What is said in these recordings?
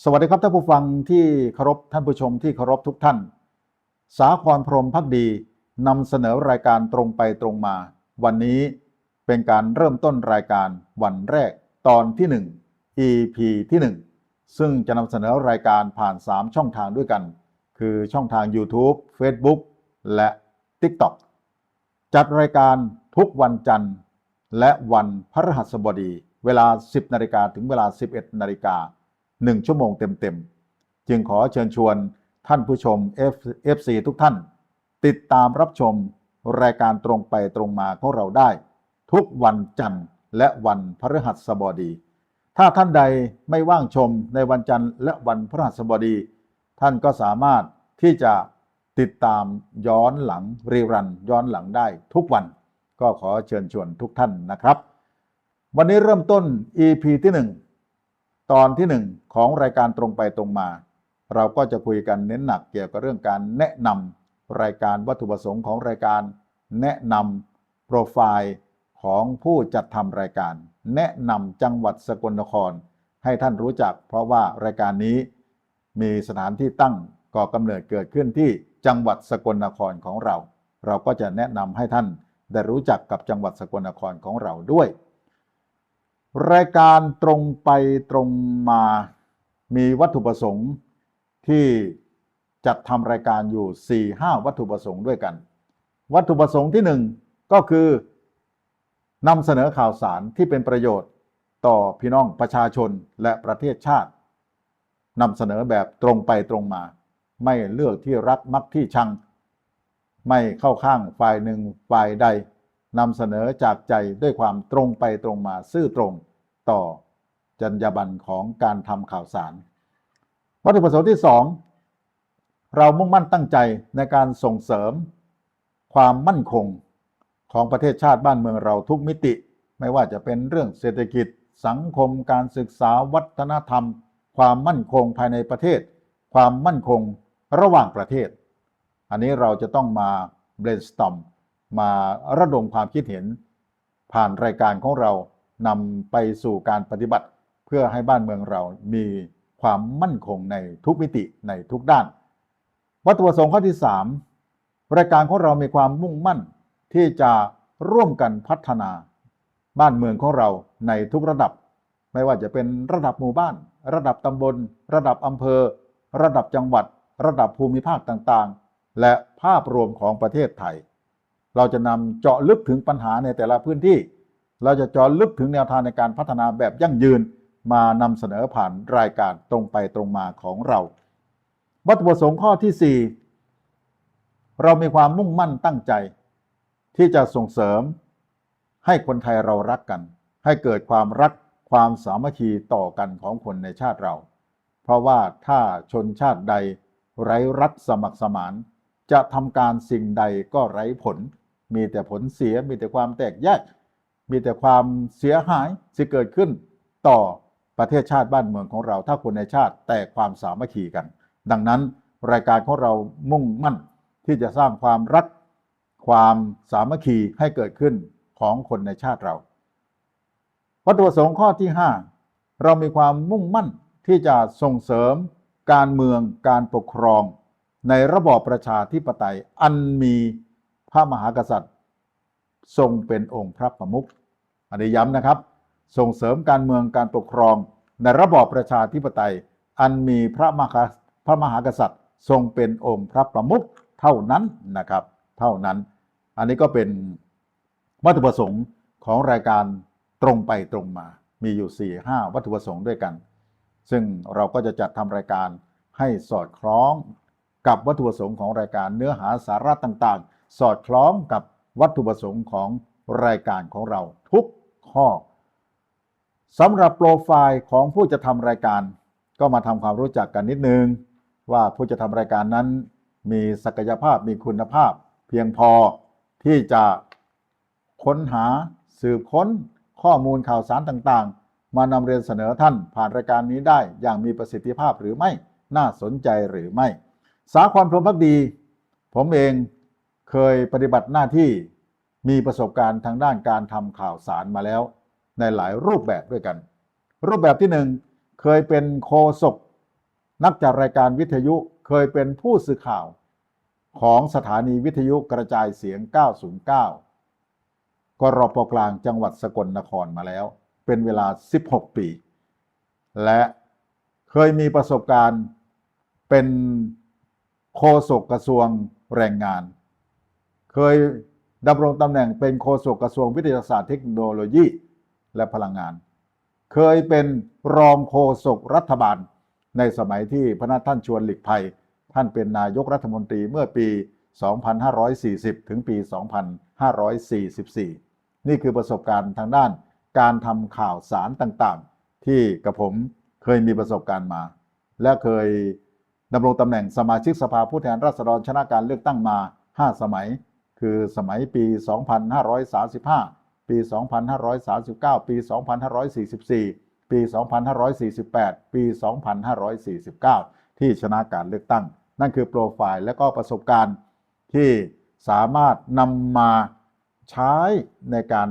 สวัสดีครับท่านผู้ฟังที่เคารพท่านผู้ชมที่เคารพทุกท่านสาครพรหมภักดีนำเสนอรายการตรงไปตรงมาวันนี้เป็นการเริ่มต้นรายการวันแรกตอนที่1 EP ที่1ซึ่งจะนำเสนอรายการผ่าน3ช่องทางด้วยกันคือช่องทาง YouTube Facebook และ TikTok จัดรายการทุกวันจันทร์และวันพฤหัสบดีเวลา 10 นาฬิกาถึงเวลา 11 นาฬิกา1 ชั่วโมงเต็มๆจึงขอเชิญชวนท่านผู้ชม FC ทุกท่านติดตามรับชมรายการตรงไปตรงมาของเราได้ทุกวันจันทร์และวันพฤหัสบดีถ้าท่านใดไม่ว่างชมในวันจันทร์และวันพฤหัสบดีท่านก็สามารถที่จะติดตามย้อนหลังรีรันย้อนหลังได้ทุกวันก็ขอเชิญชวนทุกท่านนะครับวันนี้เริ่มต้น EP ที่1ตอนที่1ของรายการตรงไปตรงมาเราก็จะคุยกันเน้นหนักเกี่ยวกับเรื่องการแนะนำรายการวัตถุประสงค์ของรายการแนะนำโปรไฟล์ของผู้จัดทำรายการแนะนำจังหวัดสกลนครให้ท่านรู้จักเพราะว่ารายการนี้มีสถานที่ตั้งก่อกำเนิดเกิดขึ้นที่จังหวัดสกลนครของเราเราก็จะแนะนำให้ท่านได้รู้จักกับจังหวัดสกลนครของเราด้วยรายการตรงไปตรงมามีวัตถุประสงค์ที่จัดทำรายการอยู่ 4-5 วัตถุประสงค์ด้วยกันวัตถุประสงค์ที่1ก็คือนำเสนอข่าวสารที่เป็นประโยชน์ต่อพี่น้องประชาชนและประเทศชาตินำเสนอแบบตรงไปตรงมาไม่เลือกที่รักมักที่ชังไม่เข้าข้างฝ่ายหนึ่งฝ่ายใดนำเสนอจากใจด้วยความตรงไปตรงมาซื่อตรงต่อจรรยาบรรณของการทำข่าวสารวัตถุประสงค์ที่2เรามุ่งมั่นตั้งใจในการส่งเสริมความมั่นคงของประเทศชาติบ้านเมืองเราทุกมิติไม่ว่าจะเป็นเรื่องเศรษฐกิจสังคมการศึกษาวัฒนธรรมความมั่นคงภายในประเทศความมั่นคงระหว่างประเทศอันนี้เราจะต้องมา brainstorm มาระดมความคิดเห็นผ่านรายการของเรานำไปสู่การปฏิบัติเพื่อให้บ้านเมืองเรามีความมั่นคงในทุกมิติในทุกด้านวัตถุประสงค์ข้อที่3รายการของเรามีความมุ่งมั่นที่จะร่วมกันพัฒนาบ้านเมืองของเราในทุกระดับไม่ว่าจะเป็นระดับหมู่บ้านระดับตำบลระดับอำเภอระดับจังหวัดระดับภูมิภาคต่างๆและภาพรวมของประเทศไทยเราจะนำเจาะลึกถึงปัญหาในแต่ละพื้นที่เราจะเจาะลึกถึงแนวทางในการพัฒนาแบบยั่งยืนมานำเสนอผ่านรายการตรงไปตรงมาของเราวัตถุประสงค์ข้อที่4เรามีความมุ่งมั่นตั้งใจที่จะส่งเสริมให้คนไทยเรารักกันให้เกิดความรักความสามัคคีต่อกันของคนในชาติเราเพราะว่าถ้าชนชาติใดไร้รักสมัครสมานจะทำการสิ่งใดก็ไร้ผลมีแต่ผลเสียมีแต่ความแตกแยกมีแต่ความเสียหายที่เกิดขึ้นต่อประเทศชาติบ้านเมืองของเราถ้าคนในชาติแตกความสามัคคีกันดังนั้นรายการของเรามุ่งมั่นที่จะสร้างความรักความสามัคคีให้เกิดขึ้นของคนในชาติเราวัตถุประสงค์ข้อที่5เรามีความมุ่งมั่นที่จะส่งเสริมการเมืองการปกครองในระบอบประชาธิปไตยอันมีพระมหากษัตริย์ทรงเป็นองค์พระประมุขอันนี้ย้ำนะครับส่งเสริมการเมืองการปกครองในระบอบประชาธิปไตยอันมีพระมหากษัตริย์ทรงเป็นองค์พระประมุขเท่านั้นนะครับเท่านั้นอันนี้ก็เป็นวัตถุประสงค์ของรายการตรงไปตรงมามีอยู่ 4-5 วัตถุประสงค์ด้วยกันซึ่งเราก็จะจัดทำรายการให้สอดคล้องกับวัตถุประสงค์ของรายการเนื้อหาสาระต่างๆสอดคล้องกับวัตถุประสงค์ของรายการของเราทุกข้อสำหรับโปรไฟล์ของผู้จะทำรายการก็มาทำความรู้จักกันนิดนึงว่าผู้จะทำรายการนั้นมีศักยภาพมีคุณภาพเพียงพอที่จะค้นหาสืบค้นข้อมูลข่าวสารต่างๆมานำเรียนเสนอท่านผ่านรายการนี้ได้อย่างมีประสิทธิภาพหรือไม่น่าสนใจหรือไม่สาครพรหมภักดีผมเองเคยปฏิบัติหน้าที่มีประสบการณ์ทางด้านการทำข่าวสารมาแล้วในหลายรูปแบบด้วยกันรูปแบบที่1เคยเป็นโฆษก นักจัดรายการวิทยุเคยเป็นผู้สื่อข่าวของสถานีวิทยุกระจายเสียง 909 กรปกลางจังหวัดสกลนครมาแล้วเป็นเวลา 16 ปี และเคยมีประสบการณ์เป็นโฆษกกระทรวงแรงงาน เคยดำรงตำแหน่งเป็นโฆษกกระทรวงวิทยาศาสตร์เทคโนโลยีและพลังงาน เคยเป็นรองโฆษกรัฐบาลในสมัยที่พระนาท่านชวนหลีกภัยท่านเป็นนายกรัฐมนตรีเมื่อปี 2540 ถึงปี 2544 นี่คือประสบการณ์ทางด้านการทำข่าวสารต่างๆที่กับผมเคยมีประสบการณ์มาและเคยดำรงตำแหน่งสมาชิกสภาผู้แทนราษฎรชนะการเลือกตั้งมา 5 สมัยคือสมัยปี 2535 ปี 2539 ปี 2544 ปี 2548 ปี 2549 ที่ชนะการเลือกตั้งนั่นคือโปรไฟล์และก็ประสบการณ์ที่สามารถนำมาใช้ในการ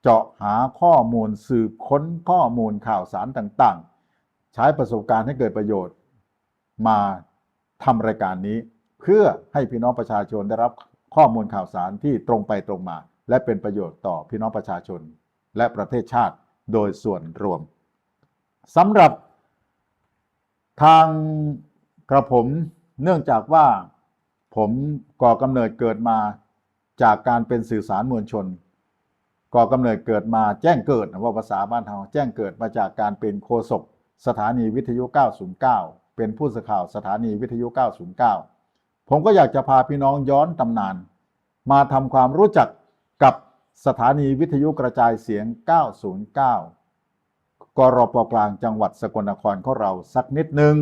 เจาะหาข้อมูลสืบค้นข้อมูลข่าวสารต่างๆใช้ประสบการณ์ให้เกิดประโยชน์มาทำรายการนี้เพื่อให้พี่น้องประชาชนได้รับข้อมูลข่าวสารที่ตรงไปตรงมาและเป็นประโยชน์ต่อพี่น้องประชาชนและประเทศชาติโดยส่วนรวมสำหรับทางกระผมเนื่องจากว่าผมก่อกำเนิดเกิดมาจากการเป็นสื่อสารมวลชนก่อกำเนิดเกิดมาแจ้งเกิดว่าภาษาบ้านเราแจ้งเกิดมาจากการเป็นโฆษกสถานีวิทยุ 909 เป็นผู้สื่อข่าวสถานีวิทยุ 909 ผมก็อยากจะพาพี่น้องย้อนตำนานมาทำความรู้จักกับสถานีวิทยุกระจายเสียง 909 กรปกลางจังหวัดสกลนครของเราสักนิดนึง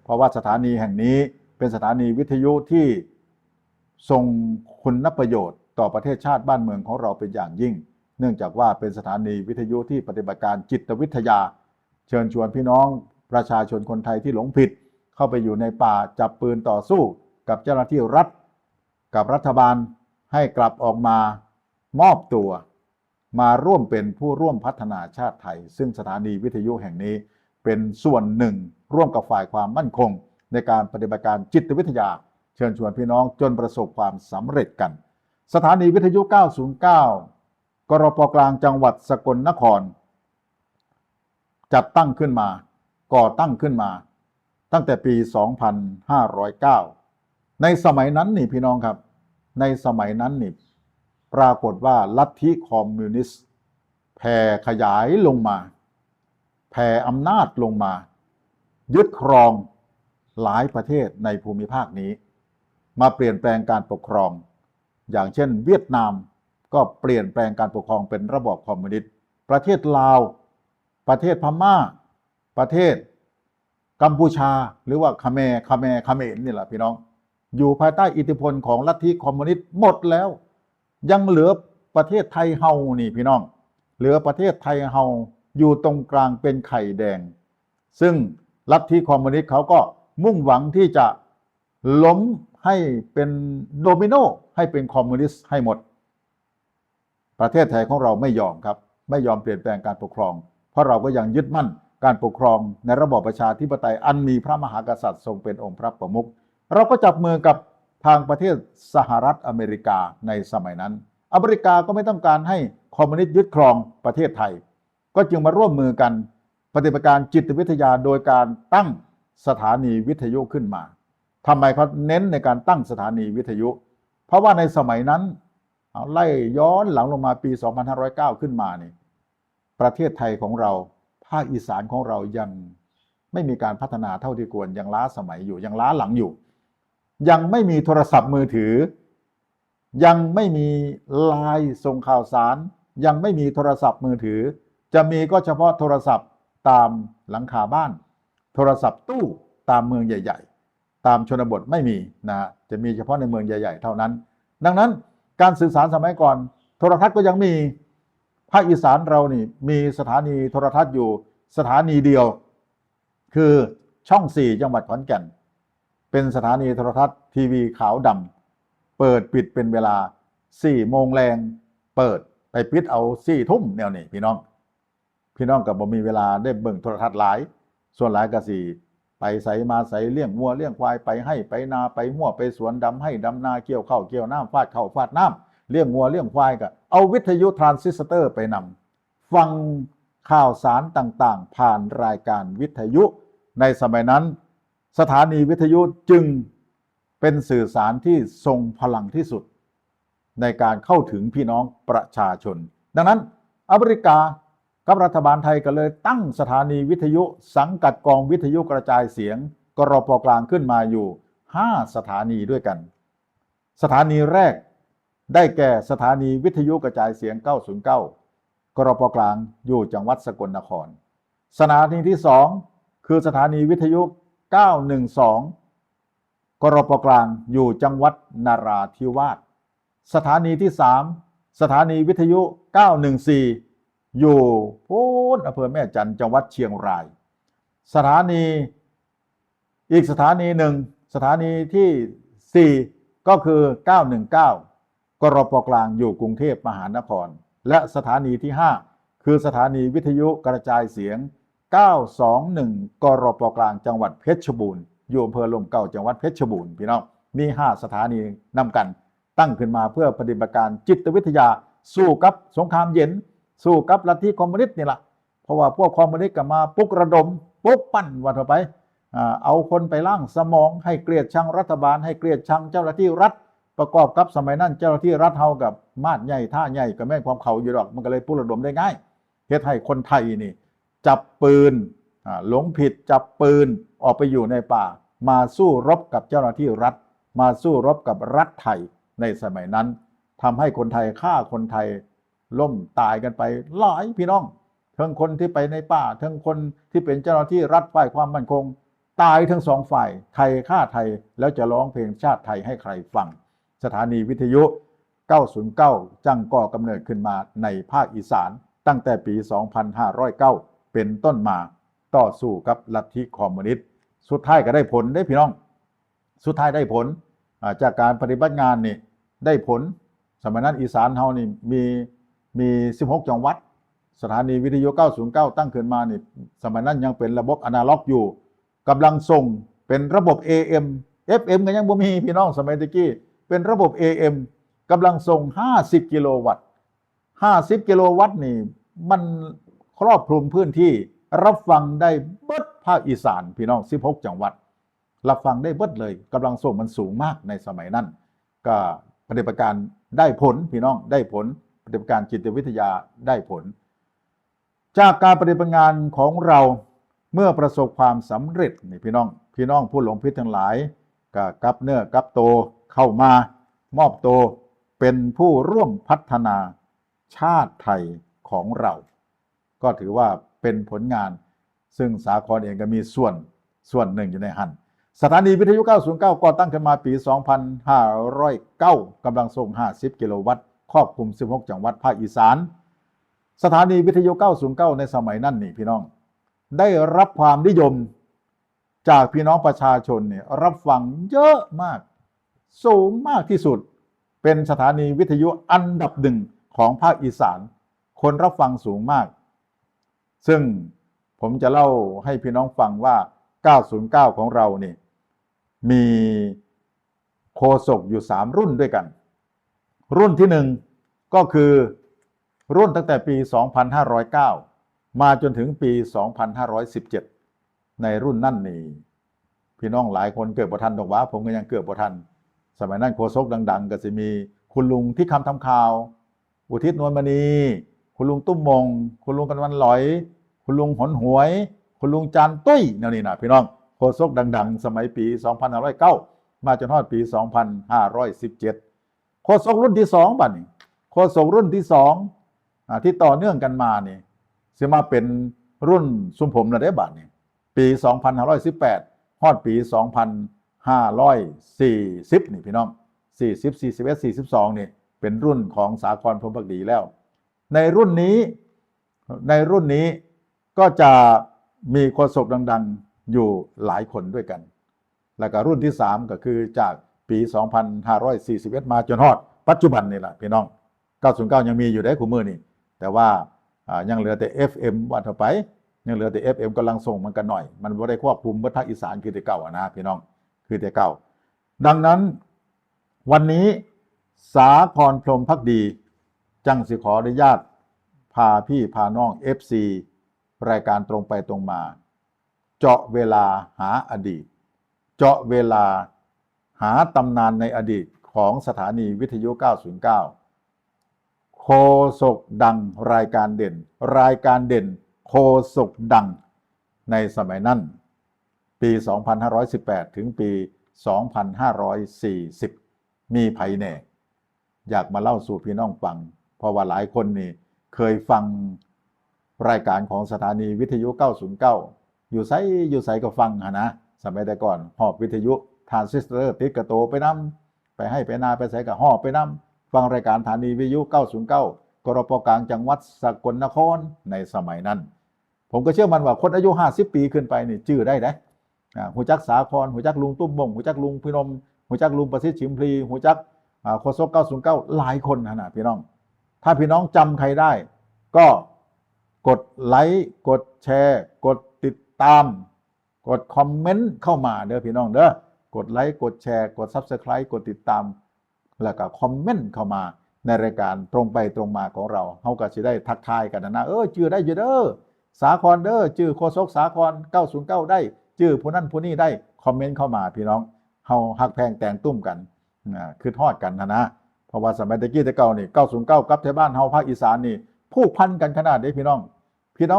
เพราะว่าสถานีแห่งนี้เป็นสถานีวิทยุที่ทรงคุณประโยชน์ต่อประเทศชาติบ้านเมืองของเราเป็นอย่างยิ่งเนื่องจากว่าเป็นสถานีวิทยุที่ปฏิบัติการจิตวิทยาเชิญชวนพี่น้องประชาชนคนไทยที่หลงผิดเข้าไปอยู่ในป่าจับปืนต่อสู้กับเจ้าหน้าที่รัฐกับรัฐบาลให้กลับออกมามอบตัวมาร่วมเป็นผู้ร่วมพัฒนาชาติไทยซึ่งสถานีวิทยุแห่งนี้เป็นส่วนหนึ่งร่วมกับฝ่ายความมั่นคงในการปฏิบัติการจิตวิทยาเชิญชวนพี่น้องจนประสบความสำเร็จกันสถานีวิทยุ 909 กรปกลางจังหวัดสกลนครจัดตั้งขึ้นมาก่อตั้งขึ้นมาตั้งแต่ปี 2509 ในสมัยนั้นนี่พี่น้องครับในสมัยนั้นนี่ปรากฏว่าลัทธิคอมมิวนิสต์แผ่ขยายลงมาแผ่อำนาจลงมายึดครองหลายประเทศในภูมิภาคนี้มาเปลี่ยนแปลงการปกครองอย่างเช่นเวียดนามก็เปลี่ยนแปลงการปกครองเป็นระบอบคอมมิวนิสต์ประเทศลาวประเทศพม่าประเทศกัมพูชาหรือว่าเขมรนี่แหละพี่น้องอยู่ภายใต้อิทธิพลของลัทธิคอมมิวนิสต์หมดแล้วยังเหลือประเทศไทยเฮานี่พี่น้องเหลือประเทศไทยเฮาอยู่ตรงกลางเป็นไข่แดงซึ่งลัทธิคอมมิวนิสต์เขาก็มุ่งหวังที่จะล้มให้เป็นโดมิโนให้เป็นคอมมิวนิสต์ให้หมดประเทศไทยของเราไม่ยอมครับไม่ยอมเปลี่ยนแปลงการปกครองเพราะเราก็ยังยึดมั่นการปกครองในระบอบประชาธิปไตยอันมีพระมหากษัตริย์ทรงเป็นองค์พระประมุขเราก็จับมือกับทางประเทศสหรัฐอเมริกาในสมัยนั้นอเมริกาก็ไม่ต้องการให้คอมมิวนิสต์ยึดครองประเทศไทยก็จึงมาร่วมมือกันปฏิบัติการจิตวิทยาโดยการตั้งสถานีวิทยุขึ้นมาทำไมเขาเน้นในการตั้งสถานีวิทยุเพราะว่าในสมัยนั้นไล่ย้อนหลังลงมาปี 2509 ขึ้นมานี่ประเทศไทยของเราภาคอีสานของเรายังไม่มีการพัฒนาเท่าที่ควรยังล้าสมัยอยู่ยังล้าหลังอยู่ยังไม่มีโทรศัพท์มือถือยังไม่มีไลน์ส่งข่าวสารยังไม่มีโทรศัพท์มือถือจะมีก็เฉพาะโทรศัพท์ตามหลังคาบ้านโทรศัพท์ตู้ตามเมืองใหญ่ๆตามชนบทไม่มีนะจะมีเฉพาะในเมืองใหญ่ๆเท่านั้นดังนั้นการสื่อสารสมัยก่อนโทรทัศน์ก็ยังมีภาคอีสานเรานี่มีสถานีโทรทัศน์อยู่สถานีเดียวคือช่อง 4 จังหวัดขอนแก่นเป็นสถานีโทรทัศน์ทีวีขาวดำเปิดปิดเป็นเวลา 4 โมงแรงเปิดไปปิดเอา 4 ทุ่มแนวนี้พี่น้องก็บ่มีเวลาได้เบิ่งโทรทัศน์หลายส่วนหลายก็สิ ไปใส่มาใส่เลี้ยงวัวเลี้ยงควายไปให้ไปนาไปมั่วไปสวนดำให้ดำนาเกี่ยวข้าวเกี่ยวน้ำฟาดข้าวฟาดน้ำเลี้ยงวัวเลี้ยงควายก็เอาวิทยุทรานซิสเตอร์ไปนำฟังข่าวสารต่างๆผ่านรายการวิทยุในสมัยนั้นสถานีวิทยุจึงเป็นสื่อสารที่ทรงพลังที่สุดในการเข้าถึงพี่น้องประชาชนดังนั้นอเมริกากับรัฐบาลไทยก็เลยตั้งสถานีวิทยุสังกัดกองวิทยุกระจายเสียงกรปกลางขึ้นมาอยู่5สถานีด้วยกันสถานีแรกได้แก่สถานีวิทยุกระจายเสียง909กรปกลางอยู่จังหวัดสกลนครสถานีที่2คือสถานีวิทยุ912กรปกลางอยู่จังหวัดนราธิวาสสถานีที่3สถานีวิทยุ914อยู่พูนอำเภอแม่จันทร์จังหวัดเชียงรายสถานีอีกสถานีหนึ่งสถานีที่4ก็คือ919กรปกลางอยู่กรุงเทพมหานครและสถานีที่5คือสถานีวิทยุกระจายเสียง921กรปกลางจังหวัดเพชรบูรณ์อยู่อำเภอลมเก่าจังหวัดเพชรบูรณ์พี่น้องมี5สถานีนำกันตั้งขึ้นมาเพื่อปฏิบัติการจิตวิทยาสู้กับสงครามเย็นสู้กับลัทธิคอมมิวนิสต์นี่แหละเพราะว่าพวกคอมมิวนิสต์ก็มาปลุกระดมปลุกปั้นว่าเถอะไปเอาคนไปล่างสมองให้เกลียดชังรัฐบาลให้เกลียดชังเจ้าหน้าที่รัฐประกอบกับสมัยนั้นเจ้าหน้าที่รัฐเฮากับมาดใหญ่ท่าใหญ่กับแม่ความเขาอยู่ดอกมันก็เลยปลุกระดมได้ง่ายเฮ็ดให้คนไทยนี่จับปืนหลงผิดจับปืนออกไปอยู่ในป่ามาสู้รบกับเจ้าหน้าที่รัฐมาสู้รบกับรัฐไทยในสมัยนั้นทำให้คนไทยฆ่าคนไทยล่มตายกันไปหลายพี่น้องทั้งคนที่ไปในป่าทั้งคนที่เป็นเจ้าหน้าที่รัฐฝ่ายความมั่นคงตายทั้งสองฝ่ายไทยฆ่าไทยแล้วจะร้องเพลงชาติไทยให้ใครฟังสถานีวิทยุ909จังก่อกำเนิดขึ้นมาในภาคอีสานตั้งแต่ปี2509เป็นต้นมาต่อสู้กับลัทธิคอมมิวนิสต์สุดท้ายก็ได้ผลได้พี่น้องสุดท้ายได้ผลจากการปฏิบัติงานนี่ได้ผลสมัยนั้นอีสานเฮานี่มี16จังหวัดสถานีวิทยุ909ตั้งขึ้นมานี่สมัยนั้นยังเป็นระบบอนาล็อกอยู่กำลังส่งเป็นระบบ AM FM ก็ยังบ่มีพี่น้องสมัยตะกี้เป็นระบบ AM กำลังส่ง50กิโลวัตต์50กิโลวัตต์นี่มันครอบคลุมพื้นที่รับฟังได้เบิดภาคอีสานพี่น้อง16จังหวัดรับฟังได้เบิดเลยกำลังส่งมันสูงมากในสมัยนั้นก็ปฏิบัติการได้ผลพี่น้องได้ผลปฏิบัติการจิตวิทยาได้ผลจากการปฏิบัติงานของเราเมื่อประสบความสำเร็จนี่พี่น้องผู้หลงผิดทั้งหลายก็กลับเนื้อกลับโตเข้ามามอบโตเป็นผู้ร่วมพัฒนาชาติไทยของเราก็ถือว่าเป็นผลงานซึ่งสาครเองก็มีส่วนหนึ่งอยู่ในหันสถานีวิทยุ909ก่อตั้งขึ้นมาปี2509กำลังส่ง50กิโลวัตต์ครอบคลุม16จังหวัดภาคอีสานสถานีวิทยุ909ในสมัยนั้นนี่พี่น้องได้รับความนิยมจากพี่น้องประชาชนเนี่ยรับฟังเยอะมากสูงมากที่สุดเป็นสถานีวิทยุอันดับหนึ่งของภาคอีสานคนรับฟังสูงมากซึ่งผมจะเล่าให้พี่น้องฟังว่า909ของเรานี่มีโฆษกอยู่3รุ่นด้วยกันรุ่นที่1ก็คือรุ่นตั้งแต่ปี2509มาจนถึงปี2517ในรุ่นนั่นนี่พี่น้องหลายคนเกิดบ่ทันดอกว่าผมก็ยังเกิดบ่ทันสมัยนั้นโฆษกดังๆก็จะมีคุณลุงที่คำทำข่าวอุทิศนวลมณีคุณลุงตุ้มมงคุณลุงกันวันลอยคุณลุงหนหวยคุณลุงจานตุ้ยนี่นะพี่น้องโฆษกดังๆสมัยปี2509มาจนถึงปี2517โฆษกรุ่นที่2บัดนี้โฆษกรุ่นที่2ที่ต่อเนื่องกันมานี่สิมาเป็นรุ่นสุมผมนะได้บัดนี้ปี2518ฮอดปี2540นี่พี่น้อง40 41 42นี่เป็นรุ่นของสาครพรหมภักดีแล้วในรุ่นนี้ก็จะมีโฆษกดังๆอยู่หลายคนด้วยกันแล้วก็รุ่นที่3ก็คือจากปี2541มาจนฮอดปัจจุบันนี่แหละพี่น้อง909ยังมีอยู่ได้คู่มือนี่แต่ว่ายังเหลือแต่ FM ว่าต่อไป ยังเหลือแต่ FM กำลังส่งมันกันหน่อยมันบ่ได้ควบคุมเบิดภาคอีสานคือแต่เก่านะพี่น้องคือแต่เก่าดังนั้นวันนี้สาครพรหมภักดีจังสิขออนุญาตพาพี่พาน้อง FC รายการตรงไปตรงมาเจาะเวลาหาอดีตเจาะเวลาหาตำนานในอดีตของสถานีวิทยุ 909 โฆษกดังรายการเด่นโฆษกดังในสมัยนั้นปี 2518 ถึงปี 2540 มีไผแน่อยากมาเล่าสู่พี่น้องฟังเพราะว่าหลายคนนี่เคยฟังรายการของสถานีวิทยุ 909 อยู่ไสก็ฟังนะสมัยแต่ก่อนหอบวิทยุทรานซิสเตอร์ติดกระโตไปนำไปให้ไปนาไปใส่กับหอบไปนำฟังรายการสถานีวิทยุ 909 กรปกลางจังหวัดสกลนครในสมัยนั้นผมก็เชื่อมันว่าคนอายุ50 ปีขึ้นไปนี่ชื่อได้หูจักสาครหูจักลุงตุ้มบ่งหูจักลุงพินมหูจักลุงประสิทธิ์ชิมพลีหูจักโฆษก 909 หลายคนนะพี่น้องถ้าพี่น้องจำใครได้ก็กดไลค์กดแชร์กดติดตามกดคอมเมนต์เข้ามาเด้อพี่น้องเด้อกดไลค์กดแชร์กด Subscribe กดติดตามแล้วก็คอมเมนต์เข้ามาในรายการตรงไปตรงมาของเราเฮาก็สิได้ทักทายกันนะชื่อได้อยู่เด้อสาครเด้อชื่อโฆษกสาคร 909 ได้ชื่อผู้นั้นผู้นี้ได้คอมเมนต์เข้ามาพี่น้องเฮาฮักแพงแต่งตุ้มกันคือทอดกันนะเพราะว่าสมัยตะกี้แต่เก่านี่ 909 กับแถวบ้านเฮาภาคอีสานนี่ผูกพันกันขนาดนี้พี่น้อง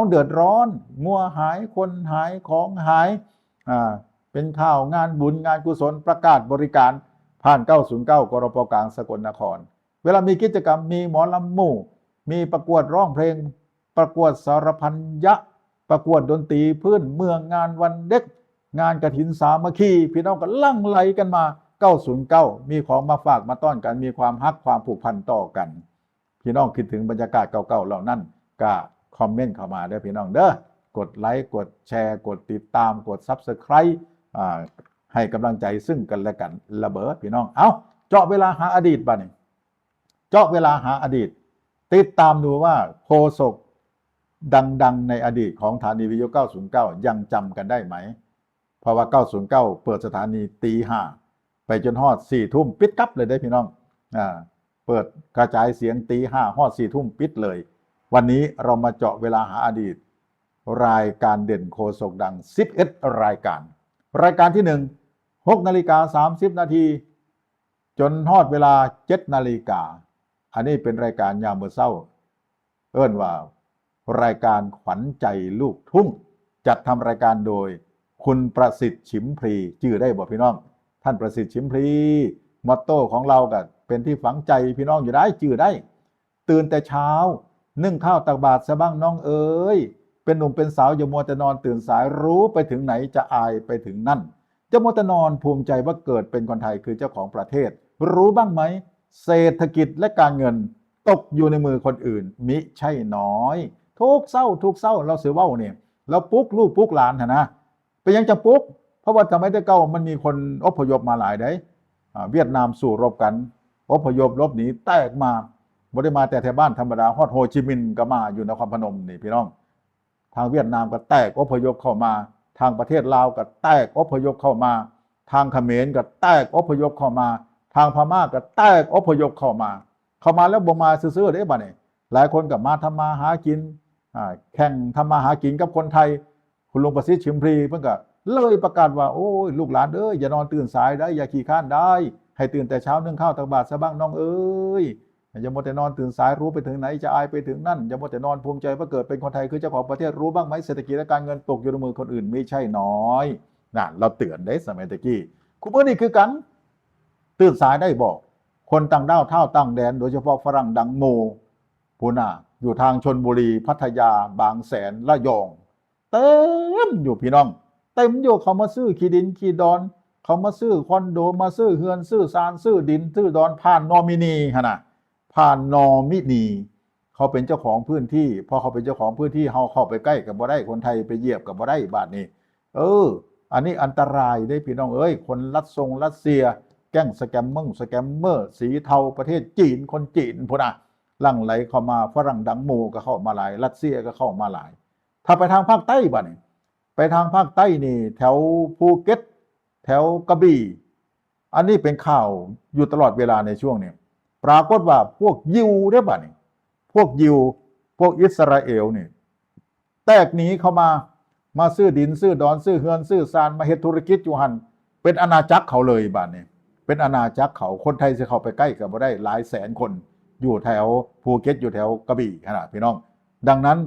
เดือดร้อนงัวหายคนหายของหายเป็นข่าวงานบุญงานกุศลประกาศบริการผ่าน 909 กรปกลางสกลนครเวลามีกิจกรรมมีหมอลำหมู่มีประกวดร้องเพลงประกวดสารพันยะประกวดดนตรีพื้นเมืองงานวันเด็กงานกฐินสามัคคีพี่น้องก็ลั่งไหลกันมา909มีของมาฝากมาต้อนกันมีความฮักความผูกพันต่อกันพี่น้องคิดถึงบรรยากาศเก่าๆเหล่านั้นก็คอมเมนต์เข้ามาเด้อพี่น้องเด้อกดไลค์กดแชร์กดติดตามกด Subscribe ให้กำลังใจซึ่งกันและกันระเบิดพี่น้องเอาเจาะเวลาหาอดีตบ้านี่เจาะเวลาหาอดีตติดตามดูว่าโฆษกดังในอดีตของสถานีวิทยุ 909 ยังจำกันได้ไหมเพราะว่า 909 เปิดสถานีตี 5ไปจนฮอด 4 ทุ่มปิดกับเลยได้พี่น้องเปิดกระจายเสียงตี 5ฮอด 4 ทุ่มปิดเลยวันนี้เรามาเจาะเวลาหาอดีตรายการเด่นโฆษกดัง11รายการที่1 6:30 นาทีจนฮอดเวลา 7 นาฬิกาอันนี้เป็นรายการยามมื้อเช้าเอิ้นว่ารายการขวัญใจลูกทุ่งจัดทำรายการโดยคุณประสิทธิ์ฉิมพลีชื่อได้บ่พี่น้องท่านประสิทธิ์ฉิมพลีมอตโต้ของเราก็เป็นที่ฝังใจพี่น้องอยู่ได้ชื่อได้ตื่นแต่เช้านึ่งข้าวตักบาตรซะบ้างน้องเอ๋ยเป็นหนุ่มเป็นสาวอย่ามัวแต่นอนตื่นสายรู้ไปถึงไหนจะอายไปถึงนั่นจะมัวแต่นอนภูมิใจว่าเกิดเป็นคนไทยคือเจ้าของประเทศรู้บ้างไหมเศรษฐกิจและการเงินตกอยู่ในมือคนอื่นมิใช่น้อยทุกเศร้าเราเสือเว้าเนี่ยเราปุ๊กลูกปุ๊กหลานนะเป็นยังจะปุ๊กเพราะว่าสมัยแต่เก่ามันมีคนอพยพมาหลายได้เวียดนามสู้รบกันอพยพลบหนีแตกมาบ่ได้มาแต่แถวบ้านธรรมดาฮอดโฮจิมินห์ก็มาอยู่นครพนมนี่พี่น้องทางเวียดนามก็แตกอพยพเข้ามาทางประเทศลาวก็แตกอพยพเข้ามาทางเขมรก็แตกอพยพเข้ามาทางพม่าก็แตกอพยพเข้ามาแล้วบ่มาซื่อๆเด้บัดนี้หลายคนก็มาทำมาหากินแข่งทำมาหากินกับคนไทยคุณลุงประสิทธิ์ชิมพลีเพิ่นก็เลยประกาศว่าโอ้ยลูกหลานอย่านอนตื่นสายได้อย่าขี้ข้านได้ให้ตื่นแต่เช้านึ่งข้าวตักบาตรซะบ้างน้องเอ้ยอย่ามัวแต่นอนตื่นสายรู้ไปถึงไหนจะอายไปถึงนั่นอย่ามัวแต่นอนภูมิใจว่าเกิดเป็นคนไทยคือเจ้าของประเทศรู้บ้างไหมเศรษฐกิจและการเงินตกอยู่ในมือคนอื่นไม่ใช่น้อยนั่นเราเตือนได้สมัยตะกี้คุณเพื่อนนี่คือกันตื่นสายได้บอกคนต่างด้าวเท่าต่างแดนโดยเฉพาะฝรั่งดังโมพูน่ะอยู่ทางชลบุรีพัทยาบางแสนระยองเต็มอยู่พี่น้องเต็มอยู่เขามาซื้อขี้ดินขี้ดอนเขามาซื้อคอนโดมาซื้อเฮือนซื้อซานซื้อดินซื้อดอนผ่านนอมินีขนาดผ่านนอมินีเขาเป็นเจ้าของพื้นที่พอเขาเป็นเจ้าของพื้นที่เขาเข้าไปใกล้กับบ่ได้คนไทยไปเหยียบกับบ่ได้บาดนี้อันนี้อันตรายได้พี่น้องคนรัสเซียแก๊งสแกมเมอร์สีเทาประเทศจีนคนจีนพุ่นน่ะหลั่งไหลเข้ามาฝรั่งดังโมก็เข้ามาหลายรัสเซียก็เข้ามาหลาย ถ้าไปทางภาคใต้บ้านี่ไปทางภาคใต้นี่แถวภูเก็ตแถวกระบี่อันนี้เป็นข่าวอยู่ตลอดเวลาในช่วงนี้ปรากฏว่าพวกยิวได้บ้านี่พวกยิวพวกอิสราเอลนี่แตกหนีเข้ามาซื้อดินซื้อดอนซื้อเฮือนซื้อซานมาเฮ็ดธุรกิจอยู่หันเป็นอาณาจักรเขาเลยบ้านนี้เป็นอาณาจักรเขาคนไทยจะเข้าไปใกล้กับบ่ได้หลายแสนคนอยู่แถวภูเก็ตอยู่แถวกระบี่ขนาดพี่น้องดังนั้น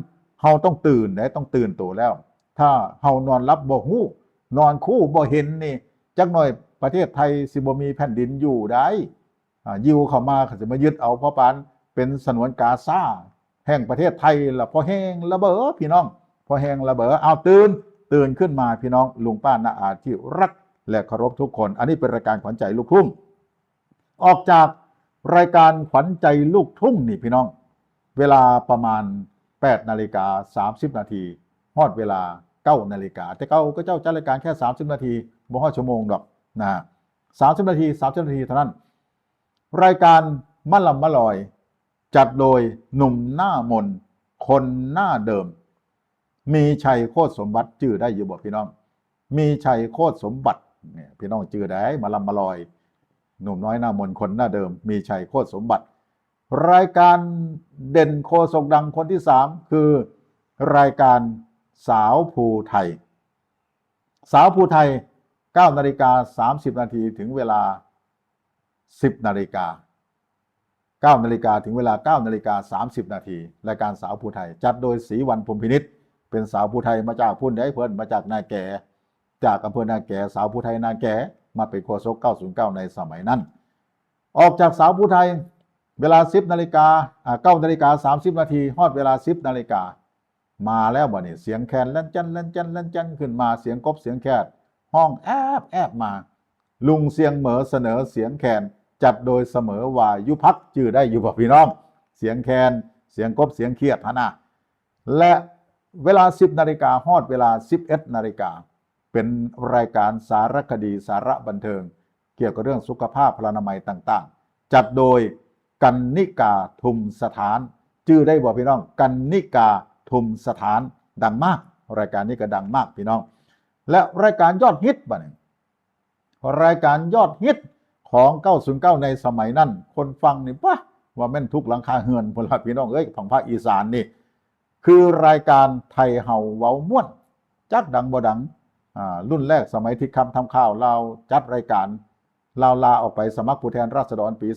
เฮาต้องตื่นต้องตื่นตัวแล้ว ถ้าเฮานอนรับบ่ฮู้นอนคู่บ่เห็นนี่จักหน่อยประเทศไทยสิบ่มีแผ่นดินอยู่ได้ยิวเข้ามาเขาสิมายึดเอาเพราะปานเป็นสนวนกาซาแห่งประเทศไทยล่ะพอแห้งระเบ้อพี่น้องพอแห้งระเบ้อเอาตื่นขึ้นมาพี่น้องลุงป้าน้าอาที่รักและเคารพทุกคนอันนี้เป็นรายการขวัญใจลูกทุ่งออกจากรายการขวัญใจลูกทุ่งนี่พี่น้องเวลาประมาณ 8:30 นาทีฮอดเวลา 9 นาฬิกาแต่เก้าก็เจ้าจัดรายการแค่30 นาทีบ่ฮอดชั่วโมงดอกนะ30 นาทีเท่านั้นรายการมะลำมะลอยจัดโดยหนุ่มหน้ามนคนหน้าเดิมมีชัยโคตรสมบัติชื่อได้อยู่บ่พี่น้องมีชัยโคตรสมบัติเนี่ยพี่น้องชื่อได้มะลำมะลอยหนุ่มน้อยหน้ามนคนหน้าเดิมมีชัยโคตรสมบัติรายการเด่นโคศกดังคนที่3คือรายการสาวภูไทย9:30 นาทีถึงเวลา10 นาฬิกา9 นาฬิกาถึงเวลา9:30 นาทีรายการสาวภูไทยจัดโดยศรีวรรณพรหมพินิจเป็นสาวภูไทยมาจากพุ่นได้เพิ่นมาจากนาแก่จากอำเภอนาแก่สาวภูไทยนาแก่มาเป็นโฆษก909ในสมัยนั้นออกจากสาวภูไทยเวลา10 นาฬิกา9:30 นาทีฮอดเวลา10 นาฬิกามาแล้วบ่นี่เสียงแคนลั่นจันขึ้นมาเสียงกบเสียงแคดห้องแอบมาลุงเสียงเหมอเสนอเสียงแคนจัดโดยเสมอวายุพักชื่อได้อยู่บ่พี่น้องเสียงแคนเสียงกบเสียงเคียดพะนะและเวลา10 นาฬิกาฮอดเวลา11 นาฬิกาเป็นรายการสารคดีสาระบันเทิงเกี่ยวกับเรื่องสุขภาพพลานามัยต่างๆจัดโดยกันนิกาทุมสถานชื่อได้บ่พี่น้องกันนิกาทุมสถานดังมากรายการนี้ก็ดังมากพี่น้องและรายการยอดฮิตบ่นี่รายการยอดฮิตของ909ในสมัยนั้นคนฟังนี่ปะว่าแม่นทุกหลังคาเฮือนพลพี่น้องฝั่งภาคอีสานนี่คือรายการไทยเฮาเว้าม่วนจักดังบ่ดังรุ่นแรกสมัยที่คำทำข่าวเราจัดรายการเราลาออกไปสมัครผู้แทนราษฎรปี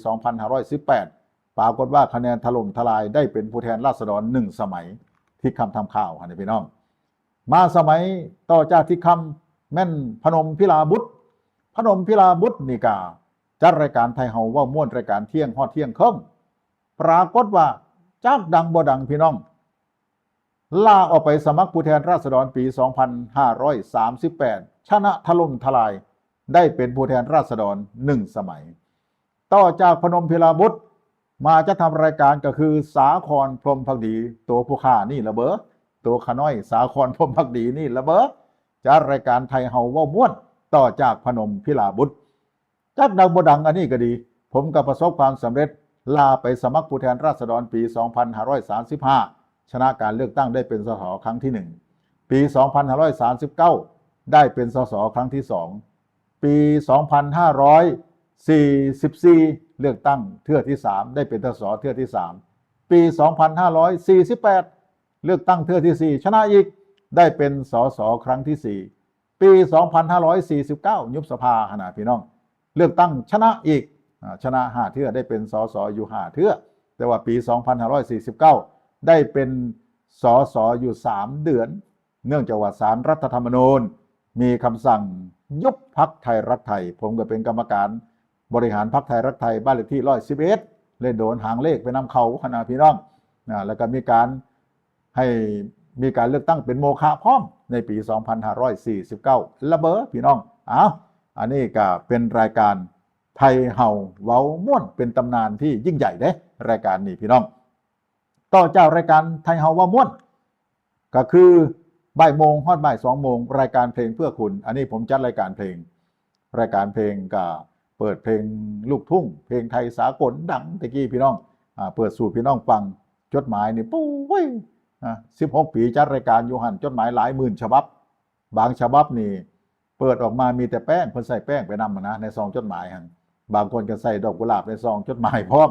2518ปรากฏว่าคะแนนถล่มทลายได้เป็นผู้แทนราษฎร1สมัยที่คำทำข่าวนี่พี่น้องมาสมัยต่อจากที่คำแม่นพนมพิลาบุตรนี่กาจัดรายการไทยเฮาเว้าม่วนรายการเที่ยงฮอดเที่ยงครึ่งปรากฏว่าจักดังบ่ดังพี่น้องลาออกไปสมัครผู้แทนราษฎรปี2538ชนะถล่มทลายได้เป็นผู้แทนราษฎร1สมัยต่อจากพนมพิลาบุตรมาจะทำรายการก็คือสาครพรหมภักดีตัวผู้ฆ่านี่ละเบอตัวขน้อยสาครพรหมภักดีนี่ละเบอจัดรายการไทยเฮาเว้าม่วนต่อจากพนมพิลาบุตรจักดังบ่ดังอันนี้ก็ดีผมก็ประสบความสำเร็จลาไปสมัครผู้แทนราษฎรปี2535ชนะการเลือกตั้งได้เป็นสสครั้งที่1ปี2539ได้เป็นสสครั้งที่2ปี2544เลือกตั้งเทื่อที่3ได้เป็นสสเทื่อที่3ปี2548เลือกตั้งเทื่อที่4ชนะอีกได้เป็นสสครั้งที่4ปี2549ยุบสภาขณะพี่น้องเลือกตั้งชนะอีกชนะ5เทื่อได้เป็นสสอยู่5เทื่อแต่ว่าปี2549ได้เป็นสสอยู่3เดือนเนื่องจากว่าศาลรัฐธรรมนูญมีคำสั่งยุบพรรคไทยรักไทยผมก็เป็นกรรมการบริหารพรรคไทยรักไทยบ้านเลขที่111เลยโดนหางเลขไปนำเขาขณะพี่น้องแล้วก็มีการให้มีการเลือกตั้งเป็นโมฆะพร้อมในปี2549ระเบ้อพี่น้องอันนี้ก็เป็นรายการไทยเฮาเว้าม่วนเป็นตำนานที่ยิ่งใหญ่เด้รายการนี้พี่น้องต่อจากรายการไทยเฮาเว้าม่วนก็คือบ่ายโมงฮอดบ่าย2โมงรายการเพลงเพื่อคุณอันนี้ผมจัดรายการเพลงก็เปิดเพลงลูกทุ่งเพลงไทยสากลดังตะกี้พี่น้องเปิดสู่พี่น้องฟังจดหมายนี่ปุ้ย 16 ปีจัดรายการอยู่หันจดหมายหลายหมื่นฉบับบางฉบับนี่เปิดออกมามีแต่แป้งเพิ่นใส่แป้งไปนำนะในซองจดหมายหันบางคนก็ใส่ดอกกุหลาบในซองจดหมายพร้อม